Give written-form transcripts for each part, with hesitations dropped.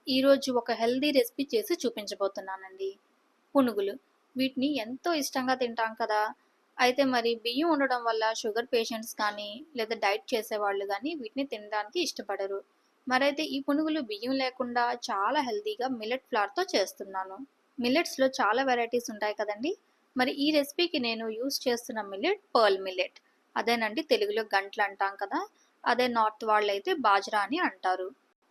ఈరోజు ఒక healthy recipe చేసి చూపించబోతున్నానండి. పునుగులు. వీటిని ఎంతో ఇష్టంగా తింటాం కదా! అయితే మరి బియ్యం ఉండడం వల్ల షుగర్ పేషెంట్స్ కానీ, లేదా డైట్ చేసేవాళ్ళు గానీ వీటిని తినడానికి ఇష్టపడరు. మరైతే ఈ పునుగులు బియ్యం లేకుండా చాలా హెల్తీగా మిల్లెట్ ఫ్లవర్‌తో చేస్తున్నాను. మిల్లెట్స్‌లో చాలా వెరైటీస్ ఉంటాయి కదండీ! మరి ఈ రెసిపీకి నేను యూజ్ చేస్తున్న మిల్లెట్ పర్ల్ మిల్లెట్. అదేనండి తెలుగులో గంట్లు అంటాం కదా! అదే నార్త్ వాళ్ళైతే బాజ్రా అని అంటారు.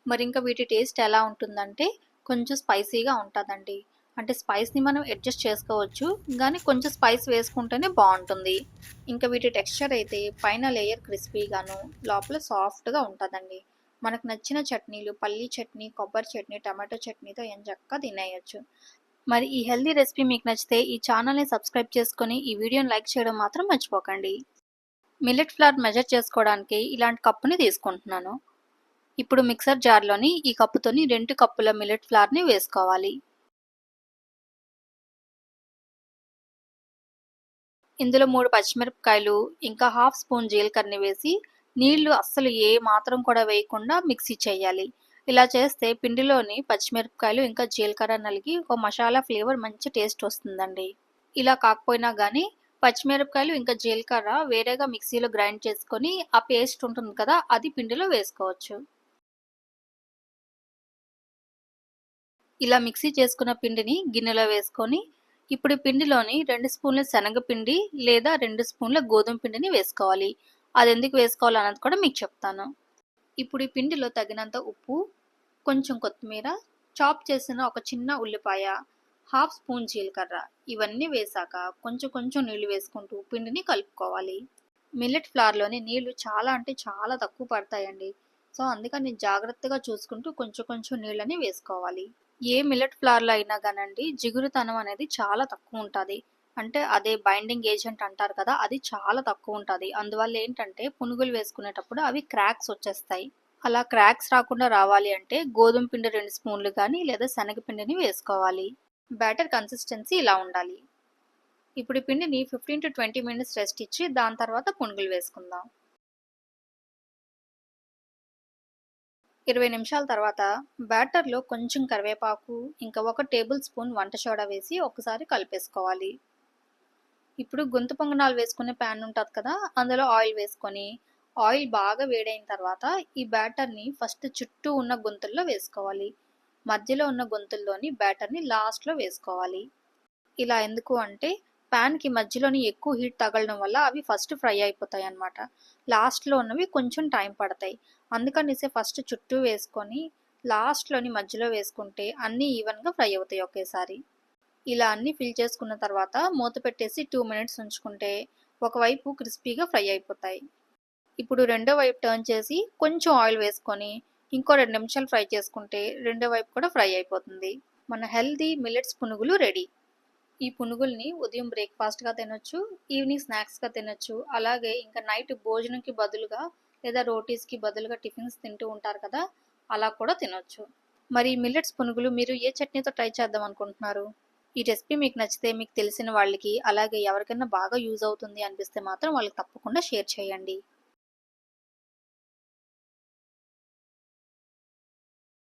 మరింక వీటి టేస్ట్ ఎలా ఉంటుందంటే, కొంచెం స్పైసీగా ఉంటదండి. అంటే స్పైస్‌ని మనం అడ్జస్ట్ చేసుకోవచ్చు. గానీ కొంచెం స్పైస్ వేసుకుంటేనే బావుంటుంది. ఇంకా వీటి టెక్స్చర్ అయితే పైన లేయర్ క్రిస్పీగాను, లోపల సాఫ్ట్‌గా ఉంటదండి. మనకు నచ్చిన చట్నీలు పల్లీ చట్నీ, కొబ్బరి చట్నీ, టమాటో చట్నీతో ఎంచక్కా తినేయొచ్చు. మరి ఈ హెల్తీ రెసిపీ మీకు నచ్చితే ఈ ఛానల్‌ని సబ్స్క్రైబ్ చేసుకొని, ఈ వీడియోని లైక్ చేయడం మాత్రం మర్చిపోకండి. మిల్లెట్ ఫ్లవర్ మెజర్ చేసుకోవడానికి ఇలాంటి కప్పుని తీసుకుంటున్నాను. ఇప్పుడు మిక్సర్ జార్‌లోని ఈ కప్పుతోని 2 కప్పుల మిల్లెట్ ఫ్లవర్‌ని వేసుకోవాలి. ఇందులో 3 పచ్చిమిరపకాయలు, ఇంకా హాఫ్ స్పూన్ జీలకర్రని వేసి, నీళ్లు అస్సలు ఏ మాత్రం కూడా వేయకుండా మిక్సీ చేయాలి. ఇలా చేస్తే పిండిలోని పచ్చిమిరపకాయలు ఇంకా జీలకర్ర నలిగి ఒక మసాలా ఫ్లేవర్ మంచి టేస్ట్ వస్తుందండి. ఇలా కాకపోయినా గానీ పచ్చిమిరపకాయలు ఇంకా జీలకర్ర వేరేగా మిక్సీలో గ్రైండ్ చేసుకొని, ఆ పేస్ట్ ఉంటుంది కదా! అది పిండిలో వేసుకోవచ్చు. ఇలా మిక్సీ చేసుకున్న పిండిని గిన్నెలో వేసుకొని, ఇప్పుడు ఈ పిండిలోని 2 స్పూన్ల శనగపిండి లేదా 2 స్పూన్ల గోధుమ పిండిని వేసుకోవాలి. అదెందుకు వేసుకోవాలో అన్నది కూడా మీకు చెప్తాను. ఇప్పుడు ఈ పిండిలో తగినంత ఉప్పు, కొంచెం కొత్తిమీర, చాప్ చేసిన ఒక చిన్న ఉల్లిపాయ, హాఫ్ స్పూన్ జీలకర్ర ఇవన్నీ వేశాక కొంచెం కొంచెం నీళ్లు వేసుకుంటూ పిండిని కలుపుకోవాలి. మిల్లెట్ ఫ్లవర్‌లోని నీళ్లు చాలా అంటే చాలా తక్కువ పడతాయండి. సో, అందుకని జాగ్రత్తగా చూసుకుంటూ కొంచెం కొంచెం నీళ్ళని వేసుకోవాలి. ఏ మిల్లెట్ ఫ్లవర్‌లో అయినా గానండి జిగురుతనం అనేది చాలా తక్కువుంటది. అంటే అదే బైండింగ్ ఏజెంట్ అంటారు కదా! అది చాలా తక్కువుంటది. అందువల్ల ఏంటంటే పునుగులు వేసుకునేటప్పుడు అవి క్రాక్స్ వచ్చేస్తాయి. అలా క్రాక్స్ రాకుండా రావాలి అంటే గోధుమ పిండి 2 స్పూన్లు గానీ లేదా శనగపిండిని వేసుకోవాలి. బ్యాటర్ కన్సిస్టెన్సీ ఇలా ఉండాలి. ఇప్పుడు ఈ పిండిని 15-20 మినిట్స్ రెస్ట్ ఇచ్చి దాని తర్వాత పునుగులు వేసుకుందాం. 20 నిమిషాల తర్వాత బ్యాటర్‌లో కొంచెం కరివేపాకు, ఇంకా 1 టేబుల్ స్పూన్ వంట సోడా వేసి ఒకసారి కలిపేసుకోవాలి. ఇప్పుడు గుంత పొంగనాలు వేసుకునే ప్యాన్ ఉంటది కదా! అందులో ఆయిల్ వేసుకొని, ఆయిల్ బాగా వేడైన తర్వాత ఈ బ్యాటర్‌ని ఫస్ట్ చుట్టూ ఉన్న గుంతల్లో వేసుకోవాలి. మధ్యలో ఉన్న గుంతల్లోని బ్యాటర్‌ని లాస్ట్‌లో వేసుకోవాలి. ఇలా ఎందుకు అంటే ప్యాన్‌కి మధ్యలోని ఎక్కువ హీట్ తగలడం వల్ల అవి ఫస్ట్ ఫ్రై అయిపోతాయన్నమాట. లాస్ట్‌లో ఉన్నవి కొంచెం టైం పడతాయి. అందుకనేసి ఫస్ట్ చుట్టూ వేసుకొని లాస్ట్‌లోని మధ్యలో వేసుకుంటే అన్నీ ఈవెన్‌గా ఫ్రై అవుతాయి ఒకేసారి. ఇలా అన్నీ ఫిల్ చేసుకున్న తర్వాత మూత పెట్టేసి 2 మినిట్స్ ఉంచుకుంటే ఒకవైపు క్రిస్పీగా ఫ్రై అయిపోతాయి. ఇప్పుడు రెండో వైపు టర్న్ చేసి కొంచెం ఆయిల్ వేసుకొని ఇంకో 2 నిమిషాలు ఫ్రై చేసుకుంటే రెండో వైపు కూడా ఫ్రై అయిపోతుంది. మన హెల్తీ మిల్లెట్స్ పునుగులు రెడీ. ఈ పునుగుల్ని ఉదయం బ్రేక్‌ఫాస్ట్‌గా తినొచ్చు, ఈవినింగ్ స్నాక్స్‌గా తినొచ్చు. అలాగే ఇంకా నైట్ భోజనంకి బదులుగా లేదా రోటీస్‌కి బదులుగా టిఫిన్స్ తింటూ ఉంటారు కదా! అలా కూడా తినొచ్చు. మరి ఈ మిల్లెట్స్ పునుగులు మీరు ఏ చట్నీతో ట్రై చేద్దాం అనుకుంటున్నారు? ఈ రెసిపీ మీకు నచ్చితే మీకు తెలిసిన వాళ్ళకి, అలాగే ఎవరికైనా బాగా యూజ్ అవుతుంది అనిపిస్తే మాత్రం వాళ్ళకి తప్పకుండా షేర్ చేయండి.